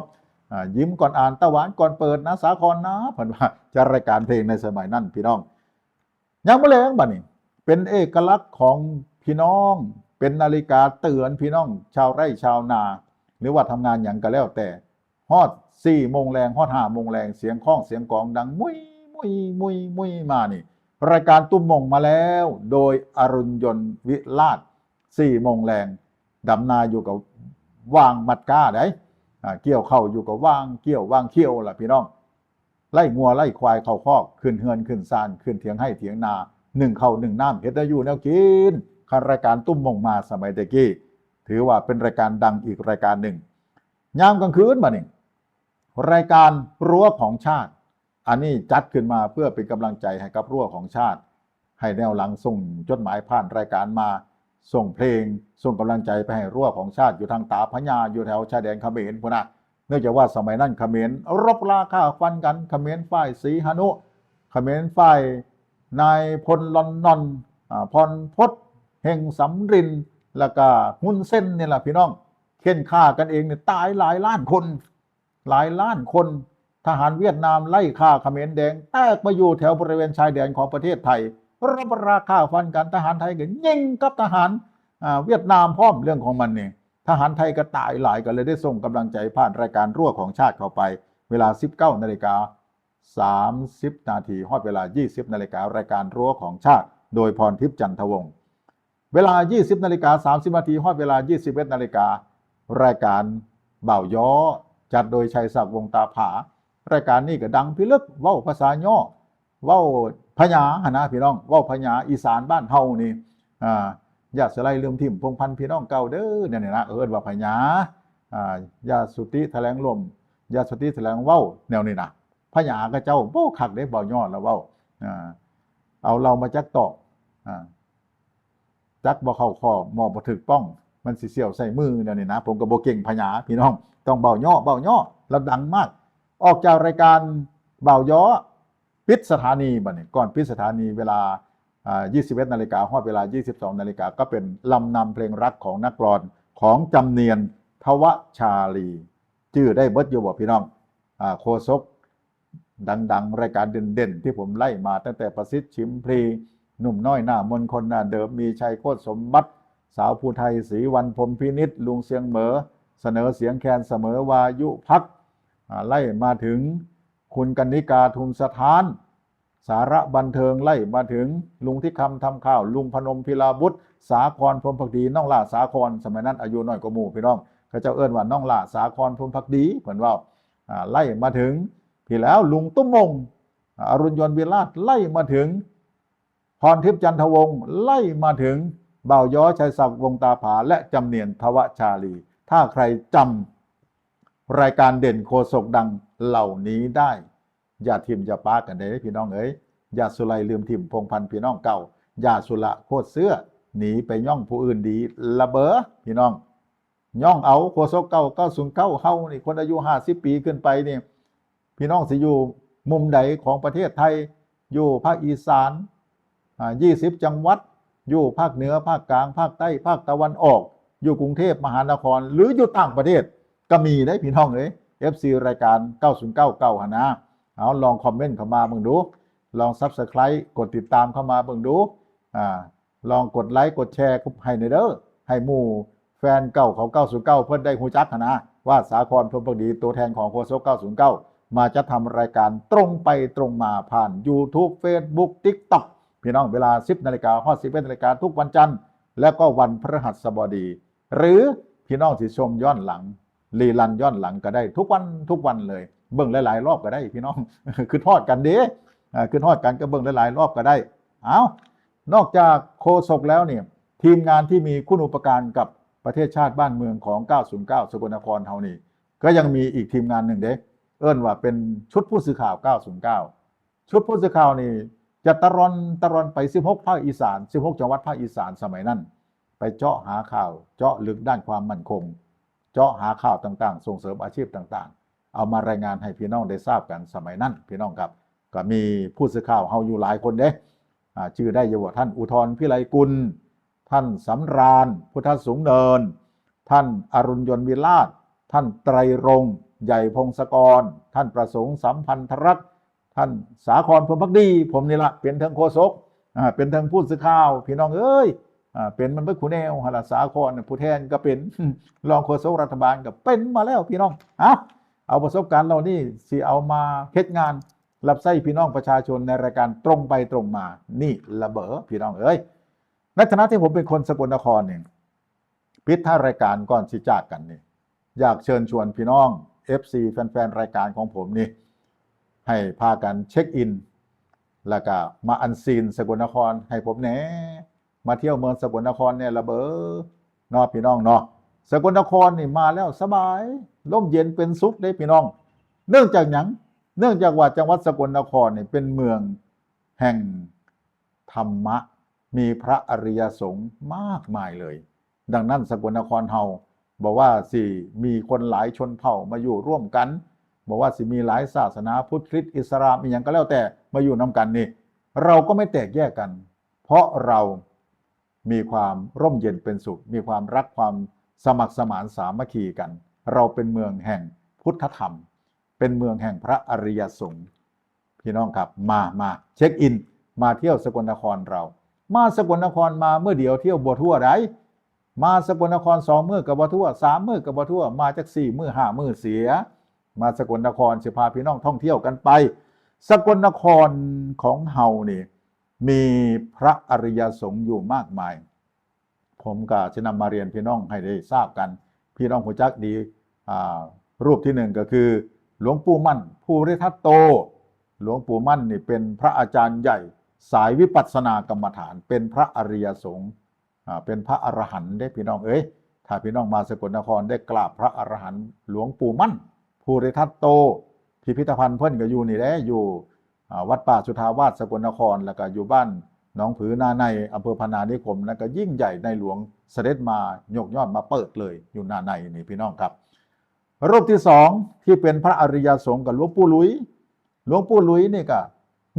ยิ้มก่อนอ่านตะหวานก่อนเปิดนะสาครนะเพิ่นว่าจัดรายการเพลงในสมัยนั้นพี่น้องยังบ่แลงบัดนี้เป็นเอกลักษณ์ของพี่น้องเป็นนาฬิกาเตือนพี่น้องชาวไร่ชาวนาหรือว่าทำงานอย่างก็แล้วแต่ฮอด4 โมงแรงฮอด5 โมงแรงเสียงข้องเสียงกลองดังมุ้ยมุ้ยมุ้ยมุ้ยมานี่รายการตุ้มมงมาแล้วโดยอรุณยนต์วิลาศ4 โมงแรงดำนาอยู่กับว่างมัดก้าได้เกี่ยวเข้าอยู่กับว่างเกี่ยวว่างเขี้ยวล่ะพี่น้องไล่งัวไล่ควายเข้าคอกขึ้นเฮือนขึ้นซานขึ้นเถียงให้เถียงนา1ข้าว1น้ำเฮ็ดได้อยู่แนวกินคันรายการตุ้มมงมาสมัยตะกี้ถือว่าเป็นรายการดังอีกรายการหนึ่งยามกลางคืนมานี่รายการรั้วของชาติอันนี้จัดขึ้นมาเพื่อเป็นกำลังใจให้กับรั้วของชาติให้แนวหลังส่งจดหมายผ่านรายการมาส่งเพลงส่งกำลังใจไปให้รั้วของชาติอยู่ทางตาพญาอยู่แถวชายแดนเขมรพุ่นน่ะเนื่องจากว่าสมัยนั้นเขมรรบราฆ่าฟันกันเขมรฝ่ายศรีหนุเขมรฝ่ายนายพลลอนนอนพรพศเฮงสำรินแล้วก็หุนเส้นนี่แหละพี่น้องเค้นฆ่ากันเองเนี่ยตายหลายล้านคนทหารเวียดนามไล่ฆ่าเขมรแดงแตกมาอยู่แถวบริเวณชายแดนของประเทศไทยรบราฆ่าฟันกันทหารไทยก็ยิงกับทหารเวียดนามพร้อมเรื่องของมันนี่ทหารไทยก็ตายหลายก็เลยได้ส่งกำลังใจผ่านรายการรั้วของชาติเข้าไปเวลา 19:30 นาทีฮอดเวลา 20 นาฬิการายการรั้วของชาติโดยพรทิพย์จันทวงศ์เวลา 20:30 นาทีฮอดเวลา 21 นาฬิการายการบ่าวย้อจัดโดยชัยศักดิ์วงศ์ตาผารายการนี้ก็ดังพิลึกเว้าภาษาย่อเว้าพญาหนะพี่น้องเว้าพญาอีสานบ้านเฮานี่อย่าสไลลืมทิ่มพงพันพี่น้องเก่าเด้อเนี่ยนะเอิ้นว่าพญาอย่าสุติแถลงลมอย่าสุติแถลงเว้าแนวนี้นะพญาก็เจ้าโบ้คักได้บ่ย่อแล้วเว้าเอาเรามาจักตอกจักบ่เข้าคอหมอบ่ถึกป้องมันสิเสี่ยวใส่มือแนวนี้นะผมก็บ่เก่งพญาพี่น้องต้องเบาย่อแล้วดังมากออกจากรายการเบาย่อปิดสถานีบัดนี้ก่อนปิดสถานีเวลา21 นาฬิกาฮอดเวลา 22 นาฬิกาก็เป็นลำนำเพลงรักของนักกลอนของจำเนียนทวชาลีชื่อได้เบิดอยู่บ่พี่น้องโคศกดังๆรายการเด่นๆที่ผมไล่มาตั้งแต่ประสิทธิ์ชิมพลีหนุ่มน้อยหน้ามนคนหน้าเดิมมีชัยโคตรสมบัติสาวภูไทยศรีวันพรหมพินิจลุงเสียงเหมอเสนอเสียงแคนเสมอวายุพักไล่มาถึงคุณกนิกาทุนสถานสาระบันเทิงไล่มาถึงลุงที่คำทำข้าวลุงพนมพิลาบุตรสาครพรหมภักดีน้องล่าสาครสมัยนั้นอายุน้อยกว่าหมู่พี่น้องเขาเจ้าเอิ้นว่าน้องล่าสาครพรหมภักดีเพิ่นว่าไล่มาถึงพี่แล้วลุงตุ้มมงอรุณยนต์วิราชไล่มาถึงพรทิพย์จันทวงศ์ไล่มาถึงบ่าวย้อชัยศักดิ์วงศ์ตาผาและจำเนียนทวชาลีถ้าใครจำรายการเด่นโคศกดังเหล่านี้ได้อย่าทิมอย่าป้ากันเลยพี่น้องเอ๋ยอย่าสุไลลืมทิมพงพันธ์พี่น้องเก่าอย่าสุละโคตรเสื้อหนีไปย่องผู้อื่นดีละเบอพี่น้องย่องเอาโคศกเก่า909เฮานี่คนอายุ50 ปีขึ้นไปนี่พี่น้องสิอยู่มุมใดของประเทศไทยอยู่ภาคอีสาน20 จังหวัดอยู่ภาคเหนือภาคกลางภาคใต้ภาคตะวันออกอยู่กรุงเทพมหานครหรืออยู่ต่างประเทศก็มีได้พี่น้องเอ๋ย FC รายการ909หนะเอาลองคอมเมนต์เข้ามาเบิ่งดูลอง Subscribe กดติดตามเข้ามาเบิ่งดูลองกดไลค์กดแชร์ให้ในเด้อให้หมู่แฟนเก่าเขา909เพิ่นได้ฮู้จักนะว่าสาครพรหมภักดีตัวแทนของโคศก909มาจะทำรายการตรงไปตรงมาผ่าน YouTube Facebook TikTok พี่น้องเวลา 10 นาฬิกาฮอด 11 นาฬิกาทุกวันจันทร์และก็วันพฤหัสบดีหรือพี่น้องที่ชมย้อนหลังรีลันย้อนหลังก็ได้ทุกวันเลยเบิ่งหลายๆรอบก็ได้พี่น้อง คือทอดกันเด้คือทอดกันก็เบิ่งหลายๆรอบก็ได้นอกจากโคศกแล้วเนี่ยทีมงานที่มีคุณูปการกับประเทศชาติบ้านเมืองของ909สกลนครเฮานี่ก็ยังมีอีกทีมงานหนึ่งเด้เอิ้นว่าเป็นชุดผู้สื่อข่าว909ชุดผู้สื่อข่าวนี่จะตะรอนไป16ภาคอีสาน16จังหวัดภาคอีสานสมัยนั้นไปเจาะหาข่าวเจาะลึกด้านความมั่นคงเจาะหาข่าวต่างๆส่งเสริมอาชีพต่างๆเอามารายงานให้พี่น้องได้ทราบกันสมัยนั้นพี่น้องครับ ก็มีผู้สื่อข่าวเฮาอยู่หลายคนเด้ชื่อได้อยู่ว่าท่านอุทรพิไลกุลท่านสำราญพุทธสูงเนินท่านอรุณยนต์วิราชท่านไตรรงค์ใหญ่พงศกรท่านประสงค์สัมพันธรัตน์ท่านสาครพรหมภักดีผมนี่ละเป็นทั้งโฆษกเป็นทั้งผู้สื่อข่าวพี่น้องเอ้ยเป็นมันเป็นขุนแนวหราสาครผู้แทนก็เป็นรองโฆษกรัฐบาลก็เป็นมาแล้วพี่น้องเอาประสบการณ์เรานี่สิเอามาเฮ็ดงานรับใช้พี่น้องประชาชนในรายการตรงไปตรงมานี่ระเบ้อพี่น้องเอ้ยในฐานะที่ผมเป็นคนสกลนครเนี่ยพิธารายการก่อนสิจากกันนี่อยากเชิญชวนพี่น้อง FC แฟนๆรายการของผมนี่ให้พากันเช็คอินแล้วก็มาอันซีนสกลนครให้ผมแหนมาเที่ยวเมืองสกลนครเนี่ยระเบ้อเนาะพี่น้องเนาะสกลนครนี่มาแล้วสบายร่มเย็นเป็นสุขได้พี่น้องเนื่องจากว่าจังหวัดสกลนครนี่เป็นเมืองแห่งธรรมะมีพระอริยสงฆ์มากมายเลยดังนั้นสกลนครเฮาบอกว่าสิมีคนหลายชนเผ่ามาอยู่ร่วมกันบอกว่าสิมีหลายศาสนาพุทธคริสต์อิสลามอีหยังก็แล้วแต่มาอยู่นำกันนี่เราก็ไม่แตกแยกกันเพราะเรามีความร่มเย็นเป็นสุขมีความรักความสมัครสมานสามัคคีกันเราเป็นเมืองแห่งพุทธธรรมเป็นเมืองแห่งพระอริยสงฆ์พี่น้องครับมาเช็คอินมาเที่ยวสกลนครเรามาสกลนครมาเมื่อเดียวเที่ยวบัวทั่วได้มาสกลนคร2 มื้อกับบัวทั่ว3 มื้อกับบัวทั่วมาจาก4 มื้อ5 มื้อเสียมาสกลนครสิพาพี่น้องท่องเที่ยวกันไปสกลนครของเฮานี่มีพระอริยสงฆ์อยู่มากมายผมก็จะนำมาเรียนพี่น้องให้ได้ทราบกันพี่น้องรู้จักดีรูปที่1ก็คือหลวงปู่มั่นภูริทัตโตหลวงปู่มั่นนี่เป็นพระอาจารย์ใหญ่สายวิปัสสนากรรมฐานเป็นพระอริยสงฆ์เป็นพระอรหันต์ได้พี่น้องเอ้ยถ้าพี่น้องมาสกลนครได้กราบพระอรหันต์หลวงปู่มั่นภูริทัตโตพิพิธภัณฑ์เพิ่นก็อยู่นี่แหละอยู่วัดป่าสุทาวาสสกลนครแล้วก็อยู่บ้านหนองผือนาในอำเภอพนานิคมแล้วก็ยิ่งใหญ่ในหลวงเสด็จมายกยอดมาเปิดเลยอยู่นาในนี่พี่น้องครับรูปที่2ที่เป็นพระอริยสงฆ์กับหลวงปู่หลุยนี่ก็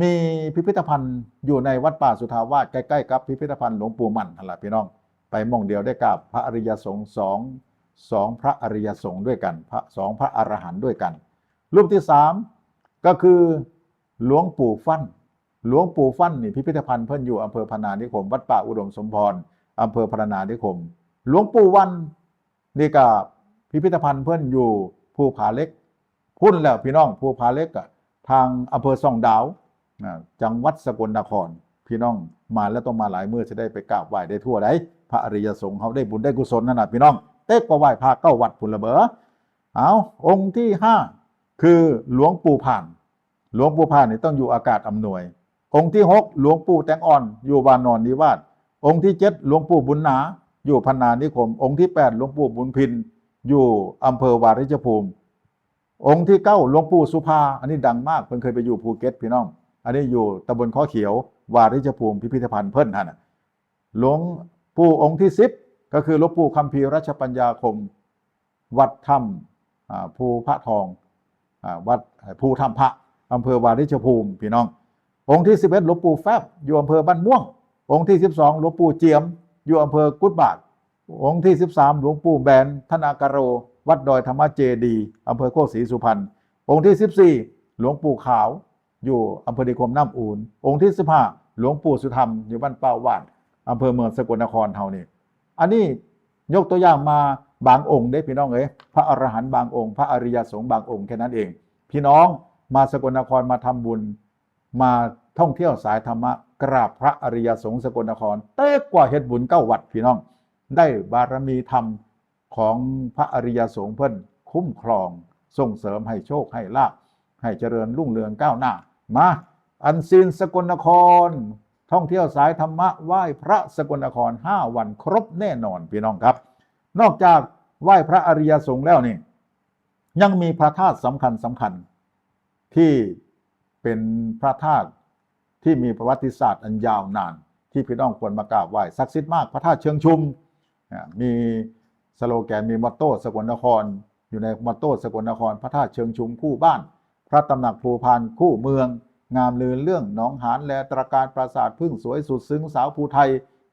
มีพิพิธภัณฑ์อยู่ในวัดป่าสุทาวาสใกล้ๆกับพิพิธภัณฑ์หลวงปู่มั่นนั่นแหละพี่น้องไปมองเดียวได้กับพระอริยสงฆ์สองพระอริยสงฆ์ด้วยกัน2 พระอรหันต์ด้วยกันรูปที่3ก็คือหลวงปู่ฟั่นนี่พิพิธภัณฑ์เพิ่นอยู่อำเภอพนานิคมวัดป่าอุดมสมพรอำเภอพนานิคมหลวงปู่วันนี่ก็พิพิธภัณฑ์เพิ่นอยู่ภูผาเล็กพุ่นแล้วพี่น้องภูผาเล็กอะทางอำเภอส่องดาวจังหวัดสกลนครพี่น้องมาแล้วต้องมาหลายมื้อจะได้ไปกราบไหว้ได้ทั่วได้พระอริยสงฆ์เขาได้บุญได้กุศลนั่นน่ะพี่น้องเต๊กก็ไหว้พระ9 วัดพุ่นละเบ้อองค์ที่5คือหลวงปู่ผ่านนี่ต้องอยู่อากาศอำนวยองค์ที่6หลวงปู่แตงอ่อนอยู่บ้านนอนนิวาสองค์ที่7หลวงปู่บุญนาอยู่พนานิคมองค์ที่8หลวงปู่บุญพินอยู่อำเภอวาริชภูมิองค์ที่9หลวงปู่สุภาอันนี้ดังมากเพิ่นเคยไปอยู่ภูเก็ตพี่น้องอันนี้อยู่ตำบลข้อเขียววาริชภูมิพิพิธภัณฑ์เพิ่นน่ะหลวงปู่องค์ที่10ก็คือหลวงปู่คัมภีร์รัชปัญญาคมวัดถ้ำภูพระทองวัดภูถ้ำพระอำเภอวาริชภูมิพี่น้ององค์ที่11หลวงปู่แฟบอยู่อำเภอบ้านม่วงองค์ที่12หลวงปู่เจียมอยู่อำเภอกุดบากองค์ที่13หลวงปู่แบนธนากโรวัดดอยธรรมเจดีย์อำเภอโคกศรีสุพรรณองค์ที่14หลวงปู่ขาวอยู่อำเภอนิคมน้ำอูนองค์ที่15หลวงปู่สุธรรมอยู่บ้านเป้าวาดอำเภอเมืองสกลนครเฮานี่อันนี้ยกตัวอย่างมาบางองค์ได้พี่น้องเอ้ยพระอรหันต์บางองค์พระอริยสงฆ์บางองค์แค่นั้นเองพี่น้องมาสกลนครมาทำบุญมาท่องเที่ยวสายธรรมะกราบพระอริยสงฆ์สกลนครเต๊กกว่าเฮ็ดบุญ9 วัดพี่น้องได้บารมีธรรมของพระอริยสงฆ์เพิ่นคุ้มครองส่งเสริมให้โชคให้ลาภให้เจริญรุ่งเรืองก้าวหน้ามาอันซีนสกลนครท่องเที่ยวสายธรรมะไหว้พระสกลนคร5 วันครบแน่นอนพี่น้องครับนอกจากไหว้พระอริยสงฆ์แล้วนี่ยังมีพระธาตุสำคัญที่เป็นพระธาตุที่มีประวัติศาสตร์อันยาวนานที่พี่น้องควรมากราบไหว้ศักดิ์สิทธิ์มากพระธาตุเชิงชุมมีสโลแกนมีมอตโต้สกลนครอยู่ในมอตโต้สกลนครพระธาตุเชิงชุมคู่บ้านพระตำหนักภูพานคู่เมือง งามลือเรื่องหนองหานแลตระการปราสาทพึ่งสวยสุดซึ้งสาวภูไทย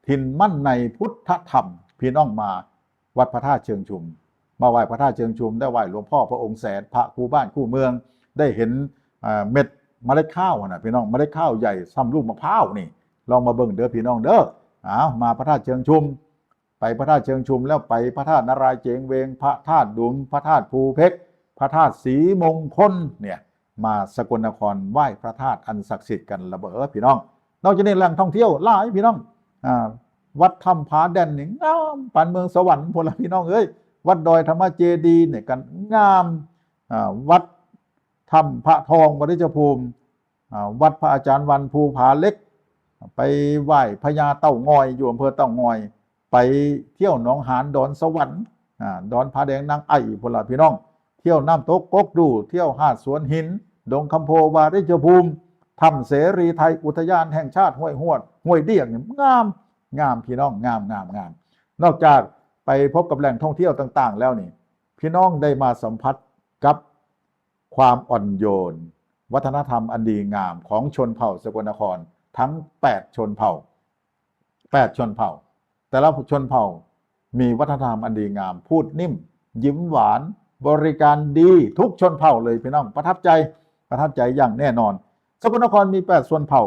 ถิ่นมั่นในพุทธธรรมพี่น้องมาวัดพระธาตุเชิงชุมมาไหว้พระธาตุเชิงชุมได้ไหว้หลวงพ่อพระองค์แสนพระคู่บ้านคู่เมืองได้เห็นเม็ดเมล็ดข้าวนะพี่น้องเมล็ดข้าวใหญ่ซ้ำลูกมะพร้าวนี่ลองมาเบิ่งเด้อพี่น้องเด้อมาพระธาตุเชิงชุมไปพระธาตุเชิงชุมแล้วไปพระธาตุนารายณ์เจงเวงพระธาตุดุมพระธาตุภูเพกพระธาตุศรีมงคลเนี่ยมาสกลนครไหว้พระธาตุอันศักดิ์สิทธิ์กันระเบ้อพี่น้องนอกจากนี้แหล่งท่องเที่ยวหลายพี่น้องวัดถ้ำผาแดนนี่งามปานเมืองสวรรค์พวกเราพี่น้องเอ้ยวัดดอยธรรมเจดีย์เนี่ยกันงามวัดถ้ำพระทองวริจภูมิวัดพระอาจารย์วันภูผาเล็กไปไหว้พญาเต่างอยอยู่อำเภอเต่างอยไปเที่ยวหนองหานดอนสวรรค์ดอนผาแดงนางไอ่พวกเราพี่น้องเที่ยวน้ำตกกกดูเที่ยวหาดสวนหินดงคำโพวาริจภูมิถ้ำเสรีไทยอุทยานแห่งชาติห้วยหวดห้วยเดี่ยงเนี่ยงามพี่น้องงามนอกจากไปพบกับแหล่งท่องเที่ยวต่างๆแล้วนี่พี่น้องได้มาสัมผัสกับความอ่อนโยนวัฒนธรรมอันดีงามของชนเผ่าสกลนครทั้ง8ชนเผ่าแต่ละชนเผ่ามีวัฒนธรรมอันดีงามพูดนิ่มยิ้มหวานบริการดีทุกชนเผ่าเลยพี่น้องประทับใจอย่างแน่นอนสกลนครมี8ชนเผ่า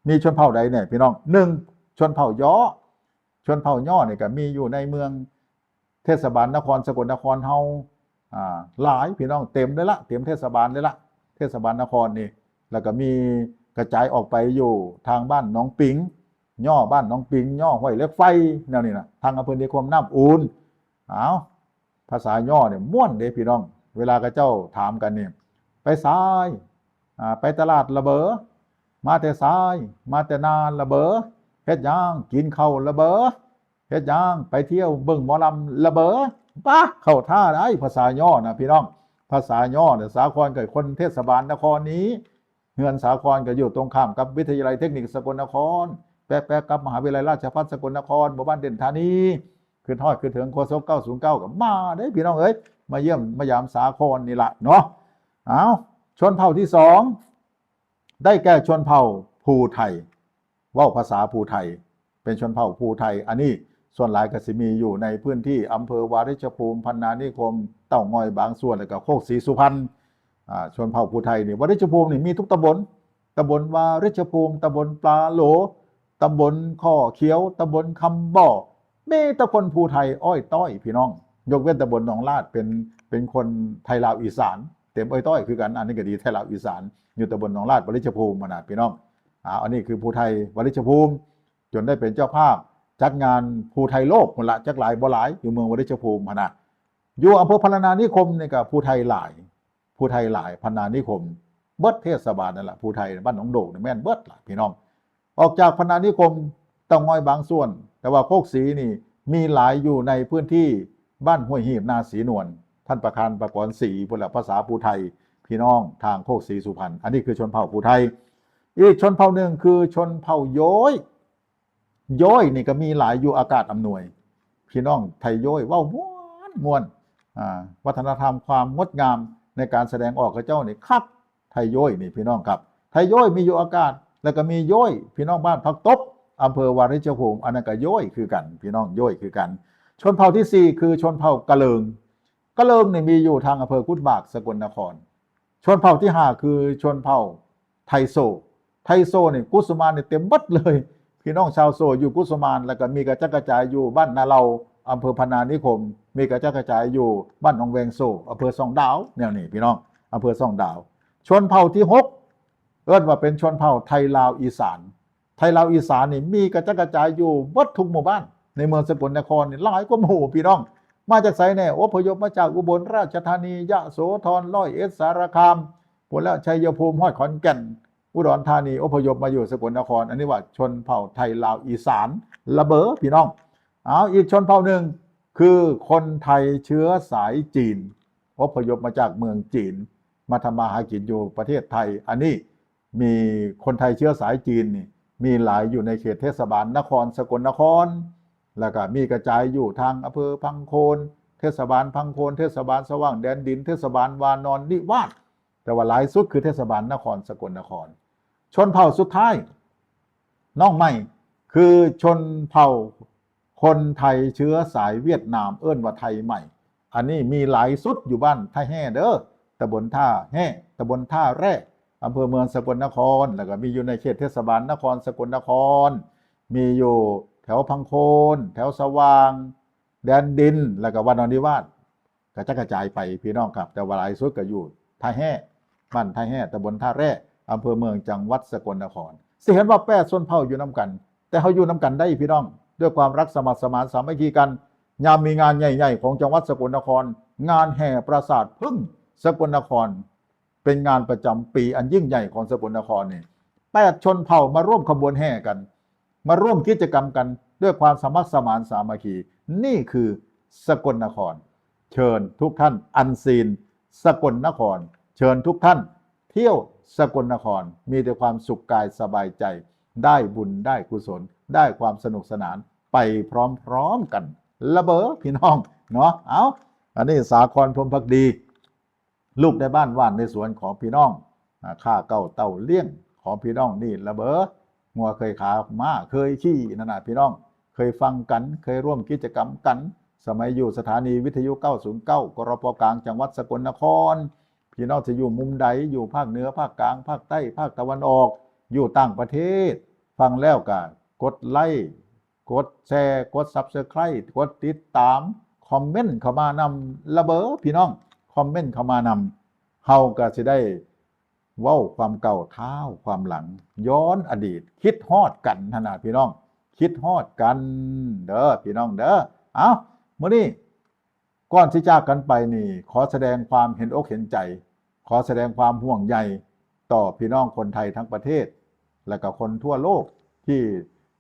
มีชนเผ่าใดเนี่ยพี่น้อง1ชนเผ่าย้อชนเผ่าย่อเนี่ยก็มีอยู่ในเมืองเทศบาลนครสกลนครเฮาหลายพี่น้องเต็มเลยละเต็มเทศบาลเลยละเทศบาลนครนี่แล้วก็มีกระจายออกไปอยู่ทางบ้านหนองปิงย่อบ้านหนองปิงย่อห้วยเล็กไฟแนวนี้นะทางอำเภอนิคมน้ำอูนภาษาย่อเนี่ยม่วนเด้พี่น้องเวลากระเจ้าถามกันเนี่ยไปซ้ายไปตลาดระเบอมาแต่ซ้ายมาแต่นานระเบอเฮ็ดย่างกินข้าวระเบอเฮ็ดย่างไปเที่ยวเบิ่งหมอลำระเบอป้าเข้าท่าได้ภาษาย่อนะพี่น้องภาษาย่อเนี่ยสาครกับคนเทศบาลนครนี้เฮือนสาครก็อยู่ตรงข้ามกับวิทยาลัยเทคนิคสกลนครแป๊ะๆกับมหาวิทยาลัยราชภัฏสกลนครหมู่บ้านเด่นธานีขึ้นฮอดขึ้นถึงโคศก909กับมาได้พี่น้องเอ้ยมาเยี่ยมมายามสาครนี่ละเนาะชนเผ่าที่2ได้แก่ชนเผ่าภูไทยว่าภาษาภูไทยเป็นชนเผ่าภูไทยอันนี้ส่วนหลายก็สิมีอยู่ในพื้นที่อำเภอวาริชภูมิพันนานิคมเต่างอยบางส่วนแล้วก็โคกศรีสุพรรณชนเผ่าภูไทยนี่วาริชภูมินี่มีทุกตำบลวาริชภูมิตำบลปลาโหลตำบลข้อเขียวตำบลคำบ่อมีแต่คนภูไทยอ้อยต้อยพี่น้องยกเว้นตำบลหนองลาดเป็นคนไทยลาวอีสานเต็มอ้อยต้อยคือกันอันนี้ก็ดีไทยลาวอีสานอยู่ตำบลหนองลาดวาริชภูมินะพี่น้องอันนี้คือภูไทยวาริชภูมิจนได้เป็นเจ้าภาพจัดงานภูไทยโลกคนละจักหลายบ่หลายอยู่เมืองวาริชภูมินะอยู่อำเภอพรรณนานิคมนี่ก็ภูไทยหลายพรรณนานิคมเบิดเทศบาลนั่นแหละภูไทยบ้านหนองโดกแม่นเบิดล่ะพี่น้องออกจากพรรณนานิคมเต่างอยบางส่วนแต่ว่าโคกศรีนี่มีหลายอยู่ในพื้นที่บ้านห้วยหีบนาศรีนวลท่านประธานประกรณ์ศรีพุ่นละภาษาภูไทยพี่น้องทางโคกศรีสุพรรณอันนี้คือชนเผ่าภูไทยอีกชนเผ่าหนึ่งคือชนเผ่าย้อยนี่ก็มีหลายอยู่อากาศอำนวยพี่น้องไทยย้อยว้าวม่วนวัฒนธรรมความงดงามในการแสดงออกกับเจ้านี่ครับไทยย้อยนี่พี่น้องครับไทยย้อยมีอยู่อากาศแล้วก็มีย้อยพี่น้องบ้านพักตบอำเภอวาริชภูมิอันนั้นก็ย้อยคือกันพี่น้องย้อยคือกันชนเผ่าที่4คือชนเผ่ากะเลิงนี่มีอยู่ทางอำเภอกุดบากสกลนครชนเผ่าที่5คือชนเผ่าไทโซนี่กุสุมานนี่เต็มบัดเลยพี่น้องชาวโซอยู่กุสุมานแล้วก็มีกระจัดกระจายอยู่บ้านนาเราอำเภอพรรณนานิคมมีกระจัดกระจายอยู่บ้านหนองแวงโซอำเภอสองดาวเนี่ยนี่พี่น้องอำเภอสองดาวชนเผ่าที่6เอิ้นว่าเป็นชนเผ่าไทยลาวอีสานนี่มีกระจัดกระจายอยู่บัดทุกหมู่บ้านในเมืองสกลนครนี่หลายกว่าหมู่พี่น้องมาจากไสแน่อพยพมาจากอุบลราชธานียะโสธรร้อยเอ็ดสารคามพุ่นแล้วชัยภูมิฮอดขอนแก่นอุดรธานีอพยพมาอยู่สกลนครอันนี้ว่าชนเผ่าไทยลาวอีสานระเบ้อพี่น้องอีกชนเผ่าหนึ่งคือคนไทยเชื้อสายจีนอพยพมาจากเมืองจีนมาทำมาหากินอยู่ประเทศไทยอันนี้มีคนไทยเชื้อสายจีนนี่มีหลายอยู่ในเขตเทศบาลนครสกลนครแล้วก็มีกระจายอยู่ทางอำเภอพังโคนเทศบาลพังโคนเทศบาลสว่างแดนดินเทศบาลวานอนนิวาสแต่ว่าหลายสุดคือเทศบาลนครสกลนคร ชนเผ่าสุดท้ายน้องใหม่คือชนเผ่าคนไทยเชื้อสายเวียดนามเอิ้นว่าไทยใหม่อันนี้มีหลายสุดอยู่บ้านท่าแห่เด้อตำบลท่าแห่ตำบลท่าแร่อำเภอเมืองสกลนครแล้วก็มีอยู่ในเขตเทศบาลนครสกลนครมีอยู่แถวพังโคนแถวสว่างแดนดินแล้วก็วานอนนิวาสกระจายไปพี่น้องครับแต่ว่าหลายสุดก็อยู่ท่าแห่บ้านท่าแห่ตำบลท่าแร่อำเภอเมืองจังหวัดสกลนครสิเห็นว่าแปดส่วนเผ่าอยู่น้ำกันแต่เขาอยู่น้ำกันได้พี่น้องด้วยความรักสมัครสมานสามัคคีกันยามมีงานใหญ่ๆของจังหวัดสกลนครงานแห่ปราสาทพึ่งสกลนครเป็นงานประจำปีอันยิ่งใหญ่ของสกลนครนี่แปดชนเผ่ามาร่วมขบวนแห่กันมาร่วมกิจกรรมกันด้วยความสมัครสมานสามัคคีนี่คือสกลนครเชิญทุกท่านอันซีนสกลนครเชิญทุกท่านเที่ยวสกลนครมีแต่ความสุขกายสบายใจได้บุญได้กุศลได้ความสนุกสนานไปพร้อมๆกันระเบ้อพี่น้องเนาะเอาอันนี้สาครพรหมภักดีลูกในบ้านว่านในสวนของพี่น้องข้าเก้าเต่าเลี้ยงของพี่น้องนี่ระเบ้องัวเคยขาม้าเคยขี้นั่นน่ะพี่น้องเคยฟังกันเคยร่วมกิจกรรมกันสมัยอยู่สถานีวิทยุ909กรปกลางจังหวัดสกลนครพี่น้องจะอยู่มุมใดอยู่ภาคเหนือภาคกลางภาคใต้ภาคตะวันออกอยู่ต่างประเทศฟังแล้วก็กดไลค์กดแชร์กด Subscribe กดติดตามคอมเมนต์เข้ามานำระเบ้อพี่น้องคอมเมนต์เข้ามานำเฮาก็จะได้เว้าความเก่าเท้าความหลังย้อนอดีตคิดฮอดกันขนาดพี่น้องคิดฮอดกันเด้อพี่น้องเด้อเอามื้อนี้ก่อนที่จากกันไปนี่ขอแสดงความเห็นอกเห็นใจขอแสดงความห่วงใยต่อพี่น้องคนไทยทั้งประเทศและก็คนทั่วโลกที่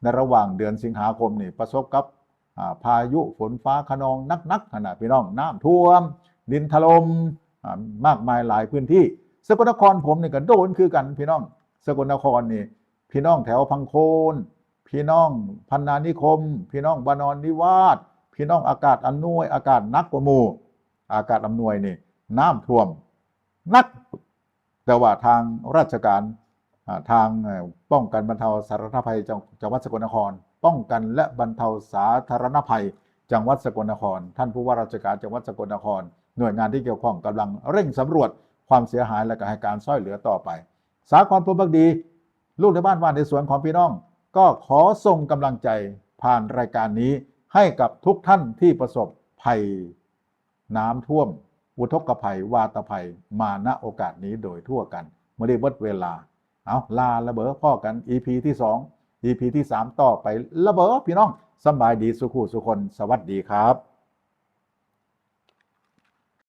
ในระหว่างเดือนสิงหาคมนี่ประสบกับพายุฝนฟ้าคะนองนักๆขนาดพี่น้องน้ำท่วมดินถล่มมากมายหลายพื้นที่สกลนครผมนี่ก็โดนคือกันพี่น้องสกลนครนี่พี่น้องแถวพังโคนพี่น้องพันนานิคมพี่น้องวานอนนิวาสพี่น้องอากาศอำนวยอากาศนักกว่าหมู่อากาศอำนวยนี่น้ำท่วมนักแต่ว่าทางราชการทางป้องกันบรรเทาสาธารณภัยจังหวัดสกลนครป้องกันและบรรเทาสาธารณภัยจังหวัดสกลนครท่านผู้ว่าราชการจังหวัดสกลนครหน่วยงานที่เกี่ยวข้องกำลังเร่งสำรวจความเสียหายและก็ให้การช่วยเหลือต่อไปสาครพรหมภักดีลูกในบ้านว่านในสวนของพี่น้องก็ขอส่งกำลังใจผ่านรายการนี้ให้กับทุกท่านที่ประสบภัยน้ำท่วมอุทกภัยวาตภัยมาณโอกาสนี้โดยทั่วกันเมื่อได้หมดเวลาเอาลาระเบ้อพ่อกัน EP ที่2 EP ที่3ต่อไประเบ้อพี่น้องสบายดีสุขุสุคนสวัสดีครับ